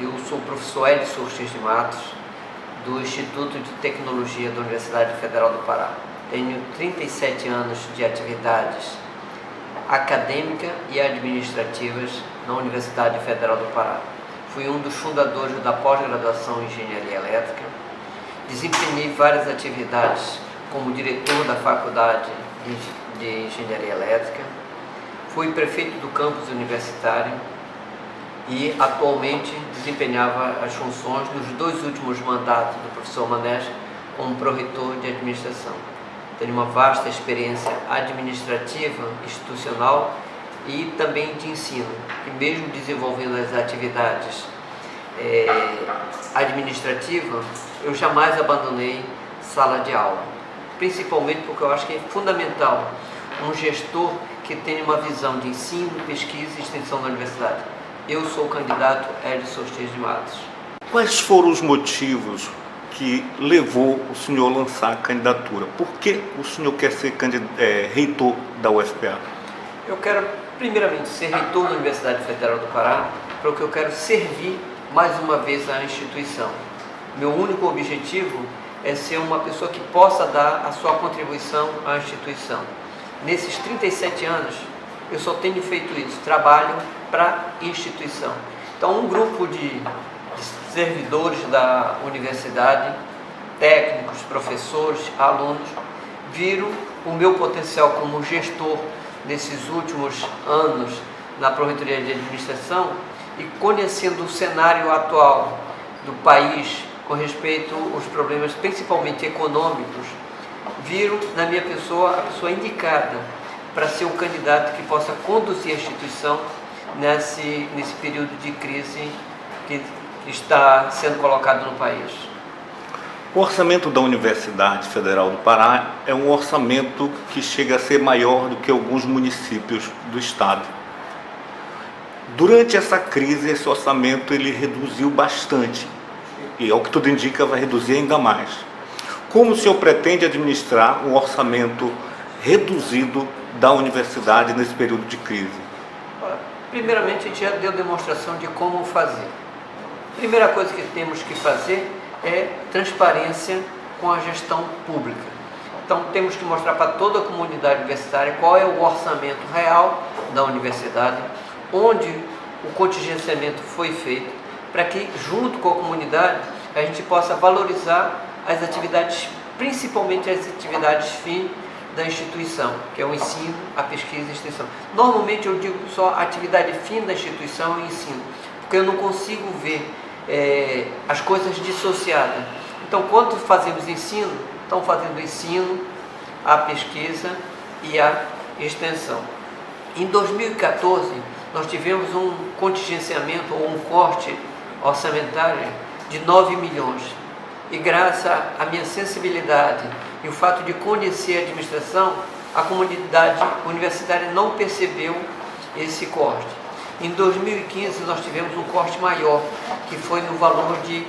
Eu sou o professor Edson Ortiz de Matos, do Instituto de Tecnologia da Universidade Federal do Pará. Tenho 37 anos de atividades acadêmicas e administrativas na Universidade Federal do Pará. Fui um dos fundadores da pós-graduação em Engenharia Elétrica. Desempenhei várias atividades como diretor da Faculdade de Engenharia Elétrica. Fui prefeito do campus universitário e atualmente desempenhava as funções nos 2 últimos mandatos do professor Manés como pró-reitor de administração. Tenho uma vasta experiência administrativa, institucional e também de ensino, e mesmo desenvolvendo as atividades administrativas, eu jamais abandonei sala de aula, principalmente porque eu acho que é fundamental um gestor que tenha uma visão de ensino, pesquisa e extensão da universidade. Eu sou o candidato Edson Ortiz de Matos. Quais foram os motivos que levou o senhor a lançar a candidatura? Por que o senhor quer ser reitor da UFPA? Eu quero, primeiramente, ser reitor da Universidade Federal do Pará, porque eu quero servir mais uma vez à instituição. Meu único objetivo é ser uma pessoa que possa dar a sua contribuição à instituição. Nesses 37 anos, eu só tenho feito isso, trabalho para a instituição. Então, um grupo de servidores da universidade, técnicos, professores, alunos, viram o meu potencial como gestor nesses últimos anos na Pró-Reitoria de Administração e conhecendo o cenário atual do país com respeito aos problemas principalmente econômicos, viram na minha pessoa a pessoa indicada para ser o candidato que possa conduzir a instituição nesse período de crise que está sendo colocado no país. O orçamento da Universidade Federal do Pará é um orçamento que chega a ser maior do que alguns municípios do estado. Durante essa crise, esse orçamento ele reduziu bastante e, ao que tudo indica, vai reduzir ainda mais. Como o senhor pretende administrar um orçamento reduzido da universidade nesse período de crise? Primeiramente, a gente já deu demonstração de como fazer. Primeira coisa que temos que fazer é transparência com a gestão pública. Então, temos que mostrar para toda a comunidade universitária qual é o orçamento real da universidade, onde o contingenciamento foi feito, para que, junto com a comunidade, a gente possa valorizar as atividades, principalmente as atividades fim da instituição, que é o ensino, a pesquisa e a extensão. Normalmente eu digo só a atividade fim da instituição e ensino, porque eu não consigo ver as coisas dissociadas. Então, quando fazemos ensino, estamos fazendo ensino, a pesquisa e a extensão. Em 2014, nós tivemos um contingenciamento ou um corte orçamentário de 9 milhões. E graças à minha sensibilidade e o fato de conhecer a administração, a comunidade universitária não percebeu esse corte. Em 2015, nós tivemos um corte maior, que foi no valor de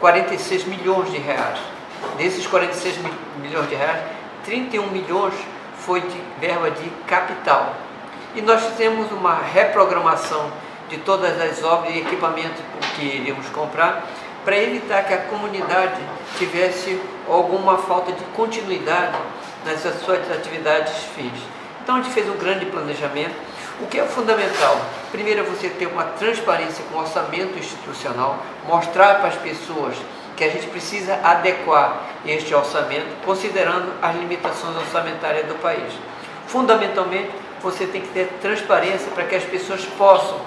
46 milhões de reais. Desses 46 milhões de reais, 31 milhões foi de verba de capital. E nós fizemos uma reprogramação de todas as obras e equipamentos que iríamos comprar, para evitar que a comunidade tivesse alguma falta de continuidade nas suas atividades fins. Então, a gente fez um grande planejamento. O que é fundamental? Primeiro é você ter uma transparência com o orçamento institucional, mostrar para as pessoas que a gente precisa adequar este orçamento, considerando as limitações orçamentárias do país. Fundamentalmente, você tem que ter transparência para que as pessoas possam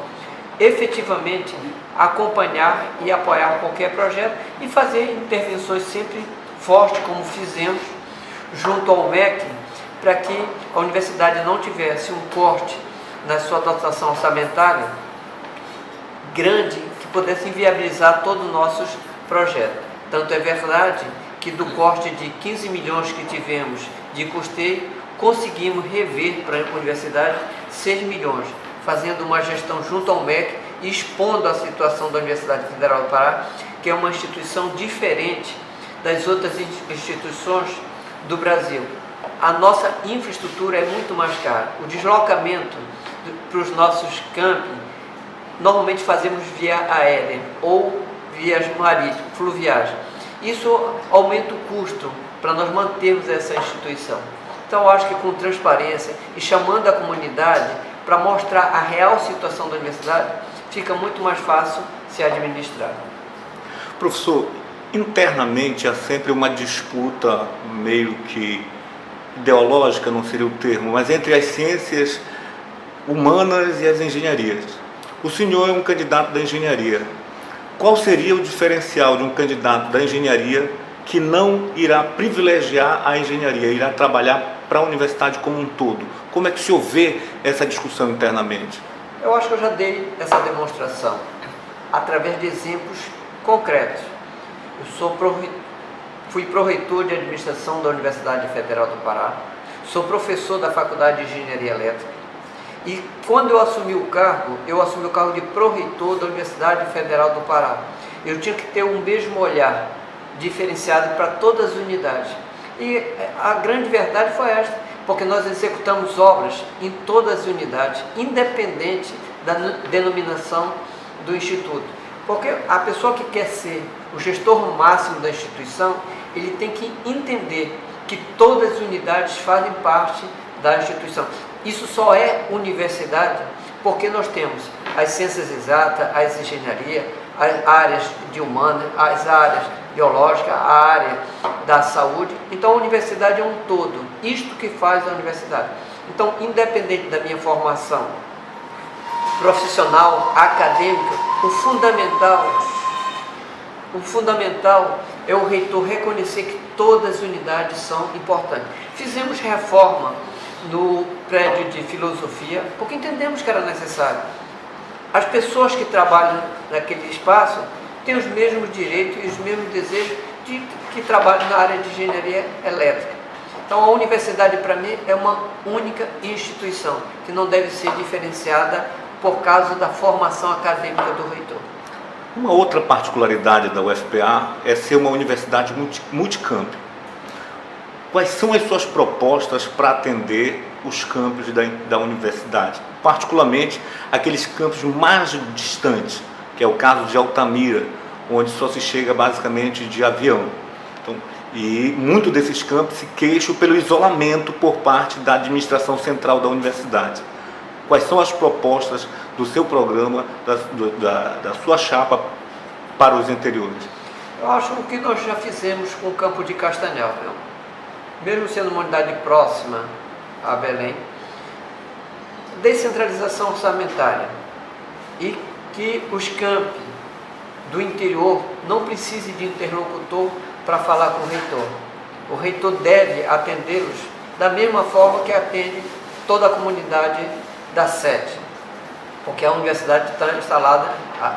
efetivamente acompanhar e apoiar qualquer projeto e fazer intervenções sempre fortes, como fizemos junto ao MEC, para que a universidade não tivesse um corte na sua dotação orçamentária grande que pudesse inviabilizar todos os nossos projetos. Tanto é verdade que do corte de 15 milhões que tivemos de custeio, conseguimos rever para a universidade 6 milhões, fazendo uma gestão junto ao MEC e expondo a situação da Universidade Federal do Pará, que é uma instituição diferente das outras instituições do Brasil. A nossa infraestrutura é muito mais cara. O deslocamento para os nossos campi normalmente fazemos via aérea ou vias marítimas, fluviais. Isso aumenta o custo para nós mantermos essa instituição. Então, eu acho que com transparência e chamando a comunidade para mostrar a real situação da universidade, fica muito mais fácil se administrar. Professor, internamente há sempre uma disputa meio que ideológica, não seria o termo, mas entre as ciências humanas e as engenharias. O senhor é um candidato da engenharia. Qual seria o diferencial de um candidato da engenharia que não irá privilegiar a engenharia, irá trabalhar para a universidade como um todo? Como é que o senhor vê essa discussão internamente? Eu acho que eu já dei essa demonstração através de exemplos concretos. Fui pró-reitor de administração da Universidade Federal do Pará, sou professor da Faculdade de Engenharia Elétrica e quando eu assumi o cargo de pró-reitor da Universidade Federal do Pará. Eu tinha que ter um mesmo olhar diferenciado para todas as unidades. E a grande verdade foi esta, porque nós executamos obras em todas as unidades, independente da denominação do Instituto. Porque a pessoa que quer ser o gestor máximo da instituição, ele tem que entender que todas as unidades fazem parte da instituição. Isso só é universidade porque nós temos as ciências exatas, as engenharias, as áreas de humanas, as áreas biológicas, a área da saúde. Então a universidade é um todo, isto que faz a universidade. Então, independente da minha formação profissional, acadêmica, o fundamental é o reitor reconhecer que todas as unidades são importantes. Fizemos reforma no prédio de filosofia porque entendemos que era necessário. As pessoas que trabalham naquele espaço têm os mesmos direitos e os mesmos desejos que trabalham na área de engenharia elétrica. Então a universidade para mim é uma única instituição que não deve ser diferenciada por causa da formação acadêmica do reitor. Uma outra particularidade da UFPA é ser uma universidade multicamp. Quais são as suas propostas para atender os campos da universidade? Particularmente aqueles campos mais distantes, que é o caso de Altamira, onde só se chega basicamente de avião. Então, e muitos desses campos se queixam pelo isolamento por parte da administração central da universidade. Quais são as propostas do seu programa, da sua chapa para os interiores? Eu acho que nós já fizemos com o campo de Castanhal, mesmo sendo uma unidade próxima a Belém, descentralização orçamentária e que os campi do interior não precisem de interlocutor para falar com o reitor. O reitor deve atendê-los da mesma forma que atende toda a comunidade da sede, porque a universidade está instalada,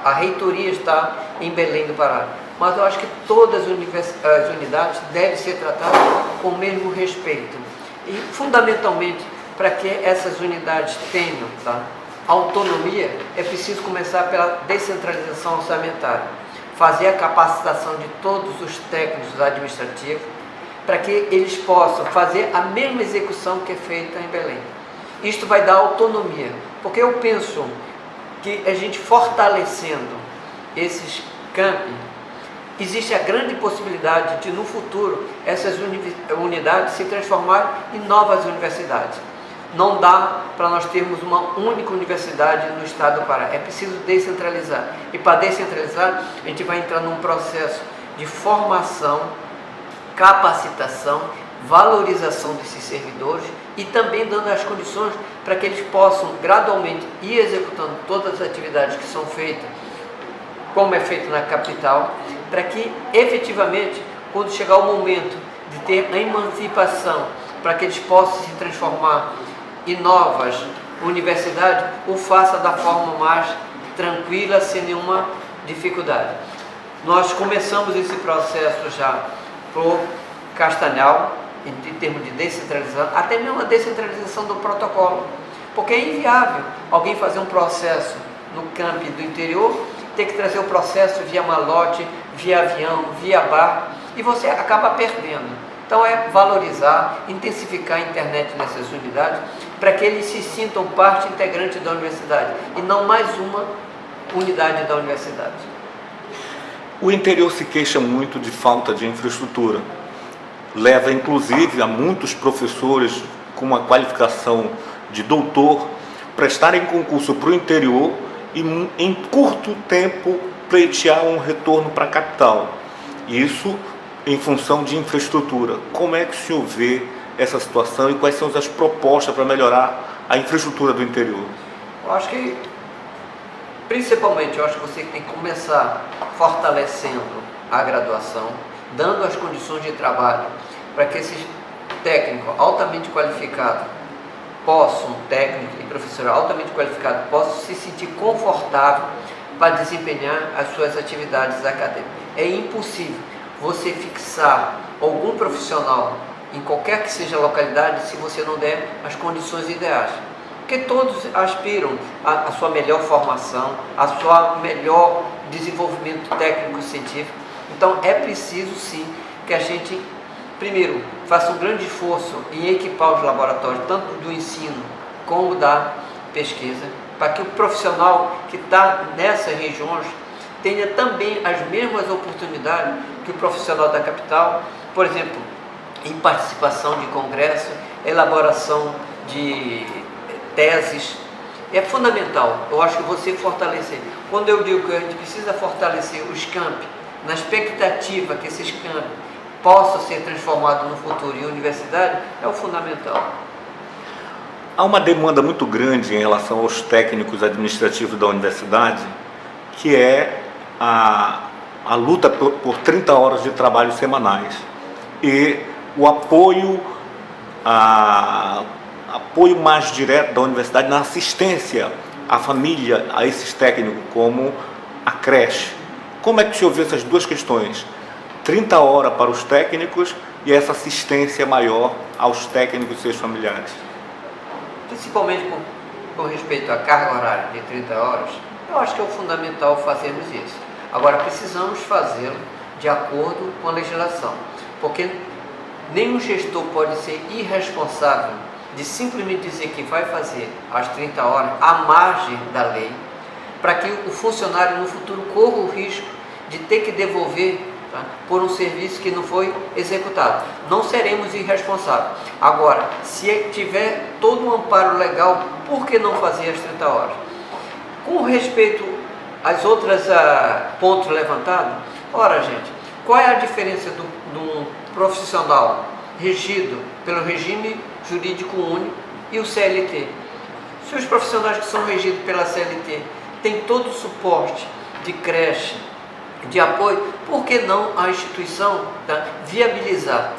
a reitoria está em Belém do Pará. Mas eu acho que todas as unidades devem ser tratadas com o mesmo respeito. E, fundamentalmente, para que essas unidades tenham autonomia, é preciso começar pela descentralização orçamentária. Fazer a capacitação de todos os técnicos administrativos, para que eles possam fazer a mesma execução que é feita em Belém. Isto vai dar autonomia, porque eu penso que a gente fortalecendo esses campi, existe a grande possibilidade de, no futuro, essas unidades se transformarem em novas universidades. Não dá para nós termos uma única universidade no estado do Pará, é preciso descentralizar. E para descentralizar, a gente vai entrar num processo de formação, capacitação, valorização desses servidores e também dando as condições para que eles possam gradualmente ir executando todas as atividades que são feitas, como é feito na capital, para que efetivamente, quando chegar o momento de ter a emancipação, para que eles possam se transformar em novas universidades, o faça da forma mais tranquila, sem nenhuma dificuldade. Nós começamos esse processo já por Castanhal, em termos de descentralização, até mesmo a descentralização do protocolo, porque é inviável alguém fazer um processo no campi do interior, ter que trazer o processo via malote, via avião, via barco, e você acaba perdendo. Então é valorizar, intensificar a internet nessas unidades, para que eles se sintam parte integrante da universidade, e não mais uma unidade da universidade. O interior se queixa muito de falta de infraestrutura. Leva, inclusive, a muitos professores com uma qualificação de doutor prestarem concurso para o interior e, em curto tempo, pleitear um retorno para a capital. Isso em função de infraestrutura. Como é que o senhor vê essa situação e quais são as propostas para melhorar a infraestrutura do interior? Eu acho que, principalmente, você tem que começar fortalecendo a graduação, dando as condições de trabalho para que esses técnicos altamente qualificados técnico e professor altamente qualificado possam se sentir confortável para desempenhar as suas atividades acadêmicas. É impossível você fixar algum profissional em qualquer que seja a localidade se você não der as condições ideais. Porque todos aspiram à sua melhor formação, a sua melhor desenvolvimento técnico-científico. Então é preciso sim que a gente, primeiro, faça um grande esforço em equipar os laboratórios, tanto do ensino como da pesquisa, para que o profissional que está nessas regiões tenha também as mesmas oportunidades que o profissional da capital, por exemplo, em participação de congresso, elaboração de teses. É fundamental, eu acho que você fortalecer. Quando eu digo que a gente precisa fortalecer os campi, na expectativa que esses campi possam ser transformados no futuro em universidade, é o fundamental. Há uma demanda muito grande em relação aos técnicos administrativos da universidade, que é a luta por 30 horas de trabalho semanais e o apoio mais direto da universidade na assistência à família, a esses técnicos, como a creche. Como é que o senhor vê essas duas questões? 30 horas para os técnicos e essa assistência maior aos técnicos e seus familiares. Principalmente com respeito à carga horária de 30 horas, eu acho que é fundamental fazermos isso. Agora, precisamos fazê-lo de acordo com a legislação, porque nenhum gestor pode ser irresponsável de simplesmente dizer que vai fazer as 30 horas à margem da lei, para que o funcionário no futuro corra o risco de ter que devolver por um serviço que não foi executado. Não seremos irresponsáveis. Agora, se tiver todo um amparo legal, por que não fazer as 30 horas? Com respeito às outras pontos levantados, ora, gente, qual é a diferença do profissional regido pelo regime jurídico único e o CLT? Se os profissionais que são regidos pela CLT têm todo o suporte de creche, de apoio, por que não a instituição viabilizar?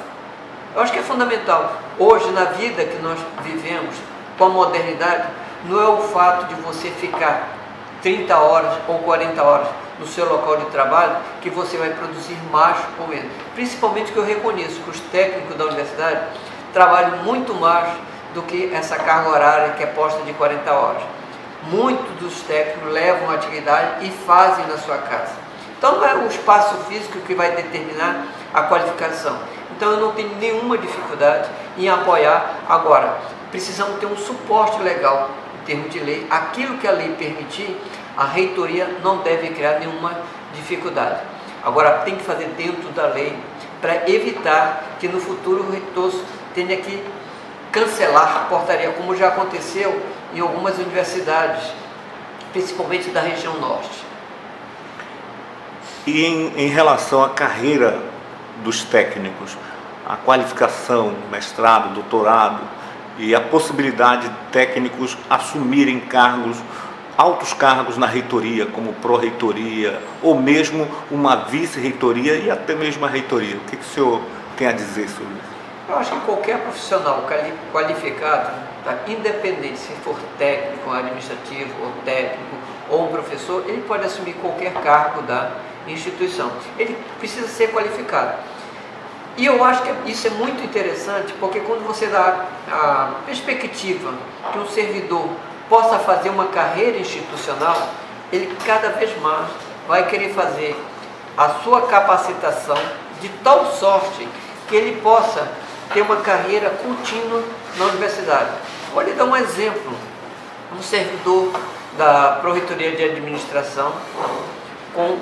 Eu acho que é fundamental. Hoje, na vida que nós vivemos, com a modernidade, não é o fato de você ficar 30 horas ou 40 horas no seu local de trabalho que você vai produzir mais ou menos. Principalmente que eu reconheço que os técnicos da universidade trabalham muito mais do que essa carga horária que é posta de 40 horas. Muitos dos técnicos levam a atividade e fazem na sua casa. Então não é o espaço físico que vai determinar a qualificação. Então eu não tenho nenhuma dificuldade em apoiar. Agora, precisamos ter um suporte legal em termos de lei. Aquilo que a lei permitir, a reitoria não deve criar nenhuma dificuldade. Agora, tem que fazer dentro da lei para evitar que no futuro o reitor tenha que cancelar a portaria, como já aconteceu em algumas universidades, principalmente da região norte. E em relação à carreira dos técnicos, a qualificação, mestrado, doutorado e a possibilidade de técnicos assumirem altos cargos na reitoria, como pró-reitoria, ou mesmo uma vice-reitoria e até mesmo a reitoria. O que o senhor tem a dizer sobre isso? Eu acho que qualquer profissional qualificado, independente se for técnico, administrativo ou técnico, ou um professor, ele pode assumir qualquer cargo da instituição. Ele precisa ser qualificado. E eu acho que isso é muito interessante, porque quando você dá a perspectiva que um servidor possa fazer uma carreira institucional, ele cada vez mais vai querer fazer a sua capacitação de tal sorte que ele possa ter uma carreira contínua na universidade. Vou lhe dar um exemplo. Um servidor da Pró-Reitoria de Administração, com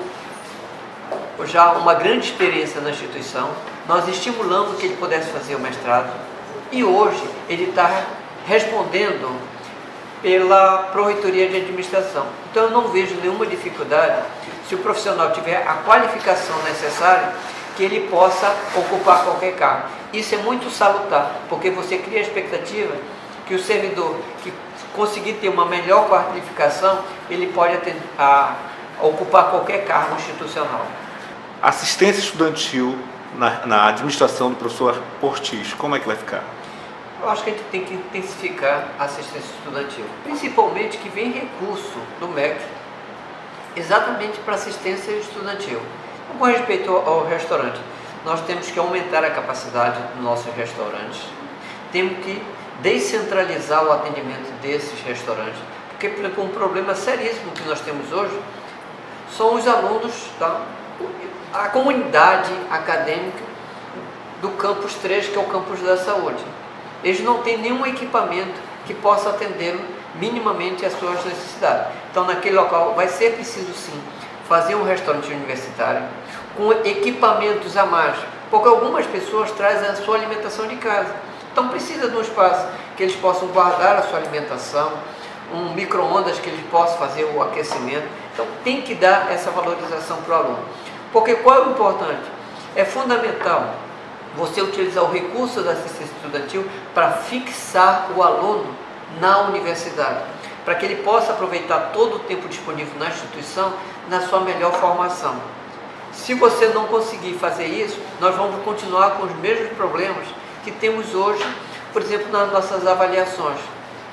já uma grande experiência na instituição. Nós estimulamos que ele pudesse fazer o mestrado e hoje ele está respondendo pela Pró-Reitoria de Administração. Então eu não vejo nenhuma dificuldade, se o profissional tiver a qualificação necessária, que ele possa ocupar qualquer cargo. Isso é muito salutar, porque você cria a expectativa que o servidor que conseguir ter uma melhor qualificação, ele pode ocupar qualquer cargo institucional. Assistência estudantil na administração do professor Ortiz, como é que vai ficar? Eu acho que a gente tem que intensificar a assistência estudantil, principalmente que vem recurso do MEC exatamente para assistência estudantil. Com respeito ao restaurante, nós temos que aumentar a capacidade dos nossos restaurantes, temos que descentralizar o atendimento desses restaurantes, porque, por exemplo, um problema seríssimo que nós temos hoje são os alunos, a comunidade acadêmica do campus 3, que é o campus da saúde. Eles não têm nenhum equipamento que possa atender minimamente as suas necessidades. Então, naquele local vai ser preciso sim fazer um restaurante universitário com equipamentos a mais, porque algumas pessoas trazem a sua alimentação de casa. Então precisa de um espaço que eles possam guardar a sua alimentação, um micro-ondas que eles possam fazer o aquecimento. Então tem que dar essa valorização para o aluno. Porque qual é o importante? É fundamental você utilizar o recurso da assistência estudantil para fixar o aluno na universidade, para que ele possa aproveitar todo o tempo disponível na instituição na sua melhor formação. Se você não conseguir fazer isso, nós vamos continuar com os mesmos problemas que temos hoje, por exemplo, nas nossas avaliações.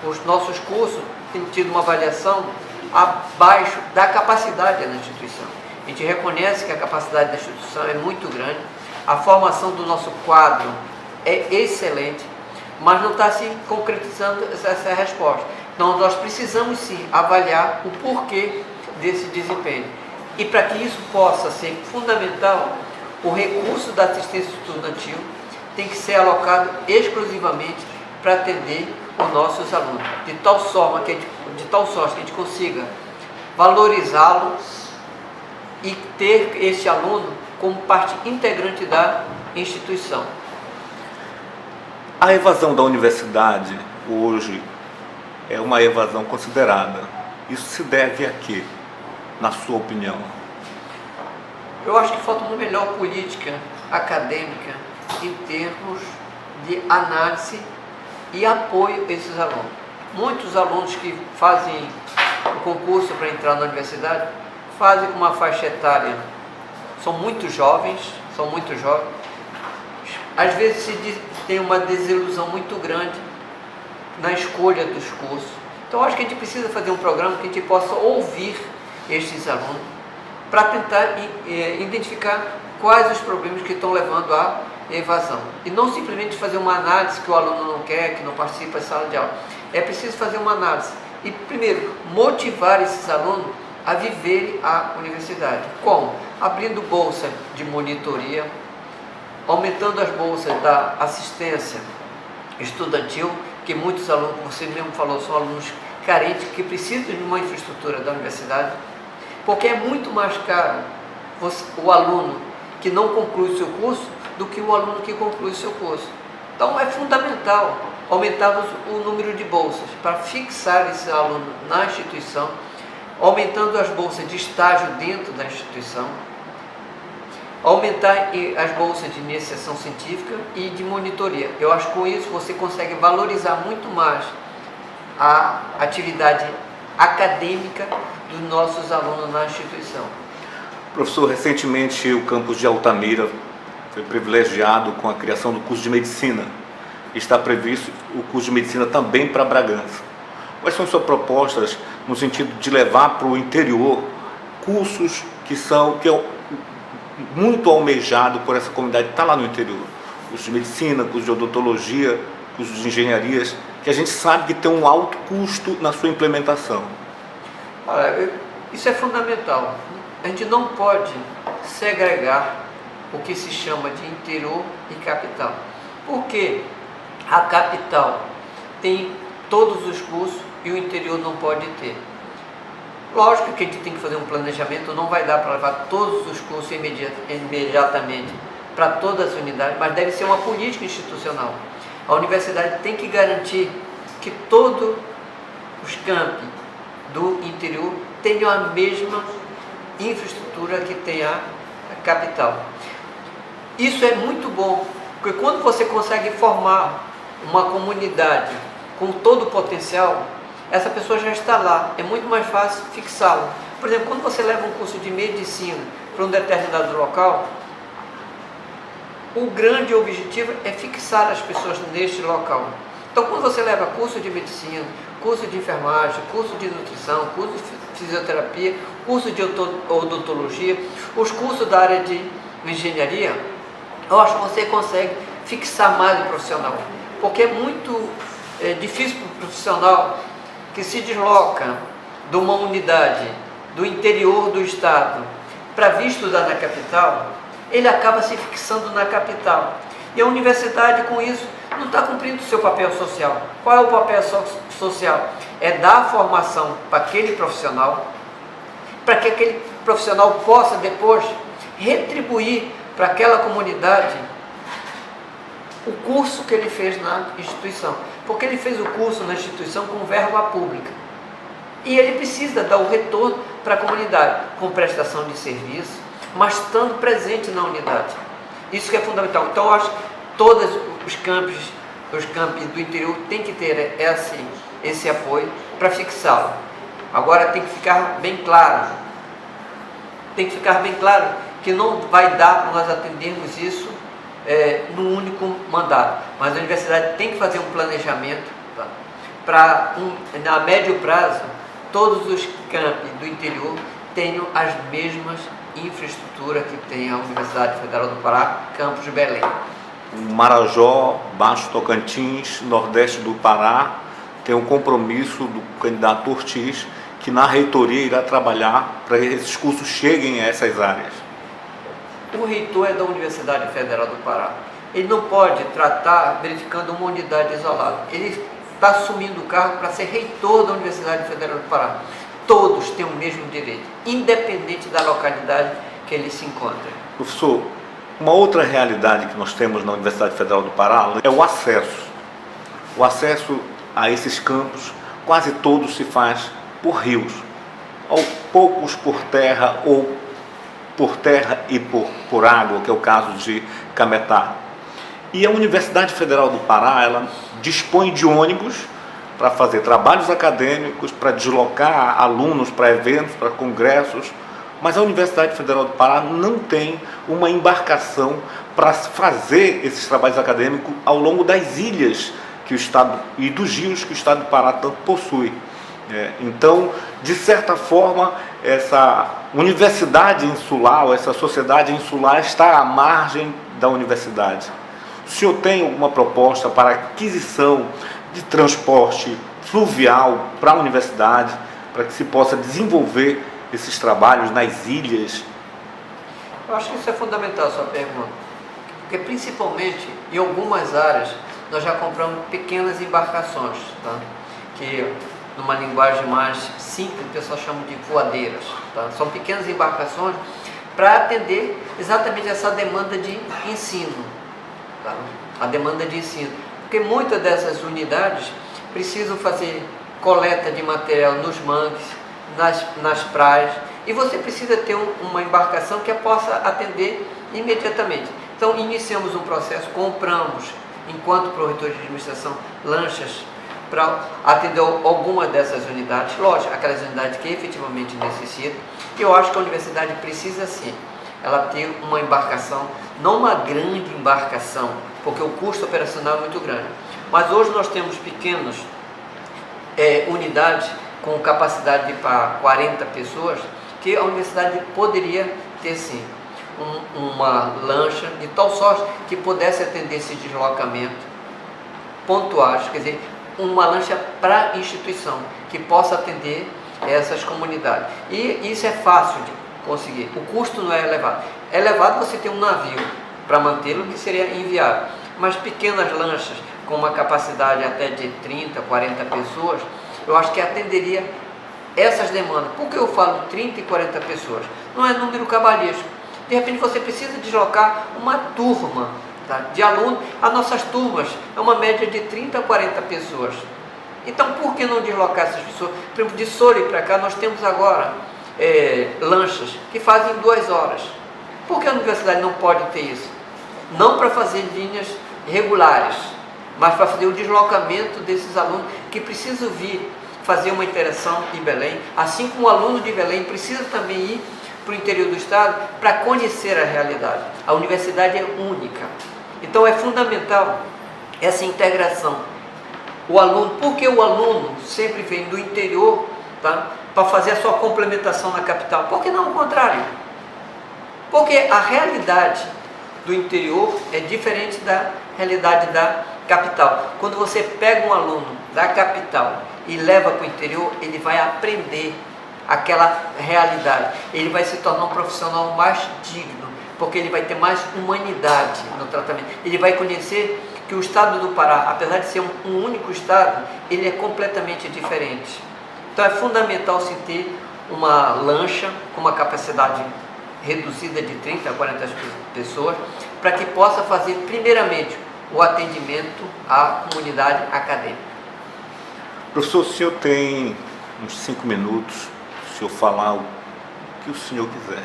Os nossos cursos têm tido uma avaliação abaixo da capacidade da instituição. A gente reconhece que a capacidade da instituição é muito grande, a formação do nosso quadro é excelente, mas não está se concretizando essa resposta. Então nós precisamos sim avaliar o porquê desse desempenho. E para que isso possa ser fundamental, o recurso da assistência estudantil tem que ser alocado exclusivamente para atender os nossos alunos, de tal sorte que a gente consiga valorizá-lo e ter esse aluno como parte integrante da instituição. A evasão da universidade hoje é uma evasão considerada. Isso se deve a quê, na sua opinião? Eu acho que falta uma melhor política acadêmica em termos de análise e apoio a esses alunos. Muitos alunos que fazem o concurso para entrar na universidade fazem com uma faixa etária, são muito jovens, às vezes tem uma desilusão muito grande na escolha dos cursos. Então acho que a gente precisa fazer um programa que a gente possa ouvir estes alunos para tentar identificar quais os problemas que estão levando à evasão. E não simplesmente fazer uma análise que o aluno não quer, que não participa da sala de aula. É preciso fazer uma análise e, primeiro, motivar esses alunos a viverem a universidade. Como? Abrindo bolsa de monitoria, aumentando as bolsas da assistência estudantil, que muitos alunos, como você mesmo falou, são alunos carentes que precisam de uma infraestrutura da universidade, porque é muito mais caro o aluno que não conclui o seu curso do que o aluno que conclui o seu curso. Então é fundamental aumentar o número de bolsas para fixar esse aluno na instituição, aumentando as bolsas de estágio dentro da instituição, aumentar as bolsas de iniciação científica e de monitoria. Eu acho que com isso você consegue valorizar muito mais a atividade acadêmica dos nossos alunos na instituição. Professor, recentemente o campus de Altamira foi privilegiado com a criação do curso de medicina. Está previsto o curso de medicina também para Bragança. Quais são suas propostas no sentido de levar para o interior cursos que é muito almejado por essa comunidade que está lá no interior? Cursos de medicina, cursos de odontologia, cursos de engenharias, que a gente sabe que tem um alto custo na sua implementação. Olha, isso é fundamental. A gente não pode segregar o que se chama de interior e capital. Porque a capital tem todos os cursos e o interior não pode ter. Lógico que a gente tem que fazer um planejamento, não vai dar para levar todos os cursos imediatamente para todas as unidades, mas deve ser uma política institucional. A universidade tem que garantir que todos os campi do interior tenham a mesma infraestrutura que tem a capital. Isso é muito bom, porque quando você consegue formar uma comunidade com todo o potencial, essa pessoa já está lá, é muito mais fácil fixá-la. Por exemplo, quando você leva um curso de medicina para um determinado local, o grande objetivo é fixar as pessoas neste local. Então, quando você leva curso de medicina, curso de enfermagem, curso de nutrição, curso de fisioterapia, curso de odontologia, os cursos da área de engenharia, eu acho que você consegue fixar mais o profissional. Porque é muito difícil para o profissional que se desloca de uma unidade do interior do estado para vir estudar na capital, ele acaba se fixando na capital. E a universidade, com isso, não está cumprindo o seu papel social. Qual é o papel social? É dar formação para aquele profissional, para que aquele profissional possa depois retribuir para aquela comunidade o curso que ele fez na instituição. Porque ele fez o curso na instituição com verba pública. E ele precisa dar o retorno para a comunidade, com prestação de serviço, mas estando presente na unidade. Isso que é fundamental. Então, eu acho que todos os campi do interior têm que ter esse apoio para fixá-lo. Agora tem que ficar bem claro. Que não vai dar para nós atendermos isso num único mandato. Mas a universidade tem que fazer um planejamento, tá? Para, a médio prazo, todos os campi do interior tenham as mesmas infraestruturas que tem a Universidade Federal do Pará, campus de Belém. Marajó, Baixo Tocantins, Nordeste do Pará, tem um compromisso do candidato Ortiz, que na reitoria irá trabalhar para que esses cursos cheguem a essas áreas. O reitor é da Universidade Federal do Pará. Ele não pode tratar verificando uma unidade isolada. Ele está assumindo o cargo para ser reitor da Universidade Federal do Pará. Todos têm o mesmo direito, independente da localidade que ele se encontra. Professor, uma outra realidade que nós temos na Universidade Federal do Pará é o acesso. O acesso a esses campos, quase todos se faz por rios, ou poucos por terra, ou por terra e por água, que é o caso de Cametá. E a Universidade Federal do Pará, ela dispõe de ônibus para fazer trabalhos acadêmicos, para deslocar alunos para eventos, para congressos, mas a Universidade Federal do Pará não tem uma embarcação para fazer esses trabalhos acadêmicos ao longo das ilhas que o Estado e dos rios que o Estado do Pará tanto possui. Então, de certa forma, essa universidade insular, ou essa sociedade insular está à margem da universidade. O senhor tem alguma proposta para aquisição de transporte fluvial para a universidade, para que se possa desenvolver esses trabalhos nas ilhas? Eu acho que isso é fundamental, a sua pergunta, porque principalmente em algumas áreas nós já compramos pequenas embarcações, tá? Que numa linguagem mais simples o pessoal chama de voadeiras, tá? São pequenas embarcações para atender exatamente essa demanda de ensino, tá? A demanda de ensino, porque muitas dessas unidades precisam fazer coleta de material nos mangues, nas praias, e você precisa ter uma embarcação que possa atender imediatamente. Então iniciamos um processo, compramos, enquanto proreitor de administração, lanchas para atender alguma dessas unidades, lógico, aquelas unidades que efetivamente necessitam. E eu acho que a universidade precisa sim, ela ter uma embarcação, não uma grande embarcação, porque o custo operacional é muito grande. Mas hoje nós temos pequenas unidades com capacidade para 40 pessoas, que a universidade poderia ter sim uma lancha de tal sorte que pudesse atender esse deslocamento pontuais, quer dizer, uma lancha para a instituição, que possa atender essas comunidades. E isso é fácil de conseguir, o custo não é elevado. É elevado você ter um navio para mantê-lo, que seria inviável, mas pequenas lanchas com uma capacidade até de 30, 40 pessoas, eu acho que atenderia essas demandas. Por que eu falo 30 e 40 pessoas? Não é número cabalístico. De repente você precisa deslocar uma turma, tá, de alunos. As nossas turmas é uma média de 30 a 40 pessoas. Então por que não deslocar essas pessoas? Por exemplo, de Soure para cá nós temos agora lanchas que fazem 2 horas. Por que a universidade não pode ter isso? Não para fazer linhas regulares, mas para fazer o deslocamento desses alunos que precisam vir fazer uma interação em Belém, assim como o aluno de Belém precisa também ir para o interior do estado para conhecer a realidade. A universidade é única, então é fundamental essa integração. O aluno, porque o aluno sempre vem do interior, tá, para fazer a sua complementação na capital? Por que não o contrário? Porque a realidade do interior é diferente da realidade da capital. Quando você pega um aluno da capital e leva para o interior, ele vai aprender aquela realidade. Ele vai se tornar um profissional mais digno, porque ele vai ter mais humanidade no tratamento. Ele vai conhecer que o estado do Pará, apesar de ser um único estado, ele é completamente diferente. Então é fundamental se ter uma lancha com uma capacidade reduzida de 30 a 40 pessoas, para que possa fazer primeiramente o atendimento à comunidade acadêmica. Professor, o senhor tem uns 5 minutos, se o senhor falar o que o senhor quiser.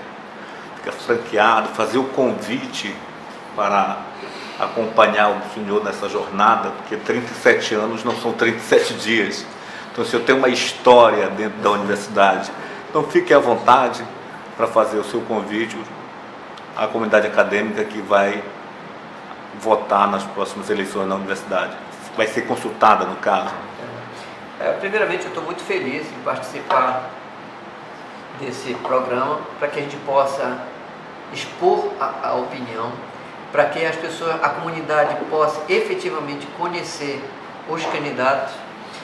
Fica franqueado, fazer o convite para acompanhar o senhor nessa jornada, porque 37 anos não são 37 dias. Então o senhor tem uma história dentro da universidade. Então fique à vontade para fazer o seu convite à comunidade acadêmica que vai votar nas próximas eleições na universidade. Vai ser consultada, no caso. Primeiramente, eu estou muito feliz em participar desse programa, para que a gente possa expor a opinião, para que as pessoas, a comunidade possa efetivamente conhecer os candidatos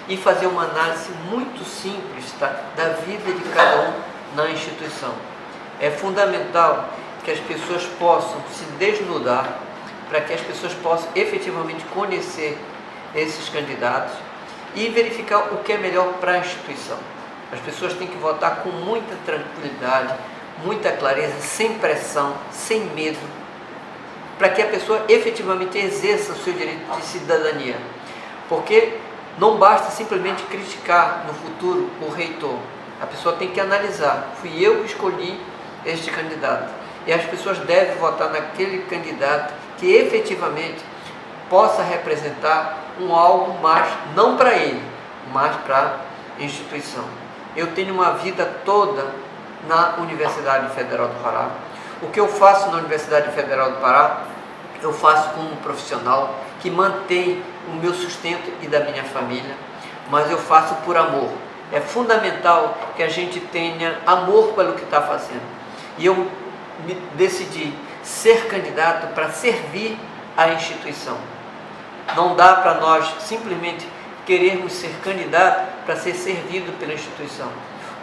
e fazer uma análise muito simples, tá, da vida de cada um na instituição. É fundamental que as pessoas possam se desnudar, para que as pessoas possam efetivamente conhecer esses candidatos e verificar o que é melhor para a instituição. As pessoas têm que votar com muita tranquilidade, muita clareza, sem pressão, sem medo, para que a pessoa efetivamente exerça o seu direito de cidadania. Porque não basta simplesmente criticar no futuro o reitor. A pessoa tem que analisar. Fui eu que escolhi este candidato. E as pessoas devem votar naquele candidato que efetivamente possa representar algo mais, não para ele, mas para a instituição. Eu tenho uma vida toda na Universidade Federal do Pará. O que eu faço na Universidade Federal do Pará, eu faço como um profissional que mantém o meu sustento e da minha família, mas eu faço por amor. É fundamental que a gente tenha amor pelo que está fazendo. E eu decidi ser candidato para servir a instituição. Não dá para nós simplesmente querermos ser candidato para ser servido pela instituição.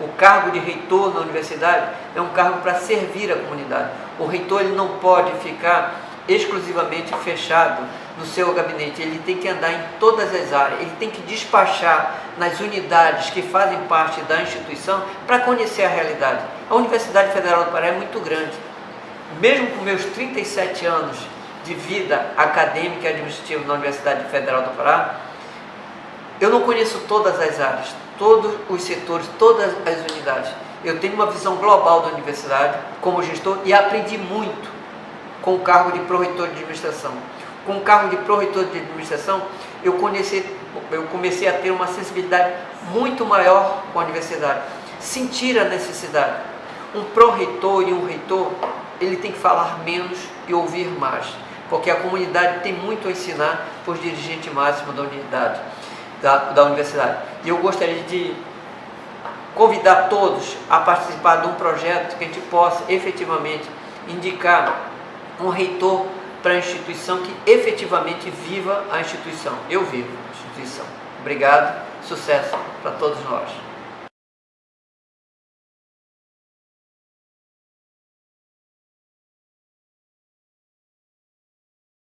O cargo de reitor na universidade é um cargo para servir a comunidade. O reitor ele não pode ficar exclusivamente fechado no seu gabinete, ele tem que andar em todas as áreas, ele tem que despachar nas unidades que fazem parte da instituição para conhecer a realidade. A Universidade Federal do Pará é muito grande. Mesmo com meus 37 anos de vida acadêmica e administrativa na Universidade Federal do Pará, eu não conheço todas as áreas, todos os setores, todas as unidades. Eu tenho uma visão global da universidade como gestor e aprendi muito com o cargo de pró-reitor de administração. Com o cargo de pró-reitor de administração, eu comecei a ter uma sensibilidade muito maior com a universidade, sentir a necessidade. Um pró-reitor e um reitor, ele tem que falar menos e ouvir mais, porque a comunidade tem muito a ensinar para os dirigentes máximos da unidade, da universidade. E eu gostaria de convidar todos a participar de um projeto que a gente possa efetivamente indicar um reitor para a instituição que efetivamente viva a instituição. Eu vivo a instituição. Obrigado, sucesso para todos nós.